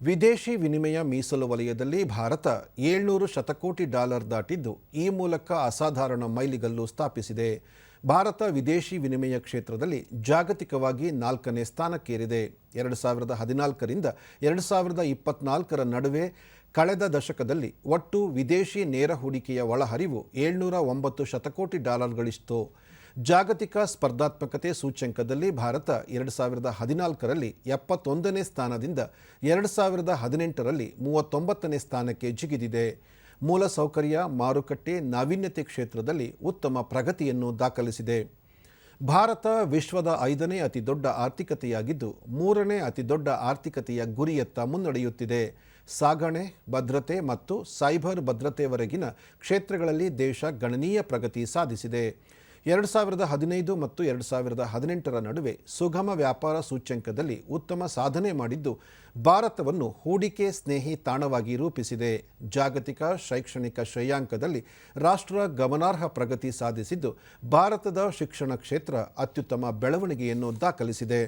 ವಿದೇಶಿ ವಿನಿಮಯ ಮೀಸಲು ವಲಯದಲ್ಲಿ ಭಾರತ 700 ಶತಕೋಟಿ ಡಾಲರ್ ದಾಟಿದ್ದು, ಈ ಮೂಲಕ ಅಸಾಧಾರಣ ಮೈಲಿಗಲ್ಲು ಸ್ಥಾಪಿಸಿದೆ. ಭಾರತ ವಿದೇಶಿ ವಿನಿಮಯ ಕ್ಷೇತ್ರದಲ್ಲಿ ಜಾಗತಿಕವಾಗಿ 4ನೇ ಸ್ಥಾನಕ್ಕೇರಿದೆ. 2014ರಿಂದ 2024ರ ನಡುವೆ ಕಳೆದ ದಶಕದಲ್ಲಿ ಒಟ್ಟು ವಿದೇಶಿ ನೇರ ಹೂಡಿಕೆಯ ಒಳಹರಿವು 709 ಶತಕೋಟಿ ಡಾಲರ್ಗಳಿಷ್ಟು. ಜಾಗತಿಕ ಸ್ಪರ್ಧಾತ್ಮಕತೆ ಸೂಚ್ಯಂಕದಲ್ಲಿ ಭಾರತ 2014ರಲ್ಲಿ 71ನೇ ಸ್ಥಾನದಿಂದ 2018ರಲ್ಲಿ 39ನೇ ಸ್ಥಾನಕ್ಕೆ ಜಿಗಿದಿದೆ. ಮೂಲಸೌಕರ್ಯ, ಮಾರುಕಟ್ಟೆ, ನಾವೀನ್ಯತೆ ಕ್ಷೇತ್ರದಲ್ಲಿ ಉತ್ತಮ ಪ್ರಗತಿಯನ್ನು ದಾಖಲಿಸಿದೆ. ಭಾರತ ವಿಶ್ವದ 5ನೇ ಅತಿದೊಡ್ಡ ಆರ್ಥಿಕತೆಯಾಗಿದ್ದು, 3ನೇ ಅತಿದೊಡ್ಡ ಆರ್ಥಿಕತೆಯ ಗುರಿಯತ್ತ ಮುನ್ನಡೆಯುತ್ತಿದೆ. ಸಾಗಣೆ, ಭದ್ರತೆ ಮತ್ತು ಸೈಬರ್ ಭದ್ರತೆವರೆಗಿನ ಕ್ಷೇತ್ರಗಳಲ್ಲಿ ದೇಶ ಗಣನೀಯ ಪ್ರಗತಿ ಸಾಧಿಸಿದೆ. 2015 ಮತ್ತು 2018ರ ನಡುವೆ ಸುಗಮ ವ್ಯಾಪಾರ ಸೂಚ್ಯಂಕದಲ್ಲಿ ಉತ್ತಮ ಸಾಧನೆ ಮಾಡಿದ್ದು, ಭಾರತವನ್ನು ಹೂಡಿಕೆ ಸ್ನೇಹಿ ತಾಣವಾಗಿ ರೂಪಿಸಿದೆ. ಜಾಗತಿಕ ಶೈಕ್ಷಣಿಕ ಶ್ರೇಯಾಂಕದಲ್ಲಿ ರಾಷ್ಟ್ರ ಗಮನಾರ್ಹ ಪ್ರಗತಿ ಸಾಧಿಸಿದ್ದು, ಭಾರತದ ಶಿಕ್ಷಣ ಕ್ಷೇತ್ರ ಅತ್ಯುತ್ತಮ ಬೆಳವಣಿಗೆಯನ್ನು ದಾಖಲಿಸಿದೆ.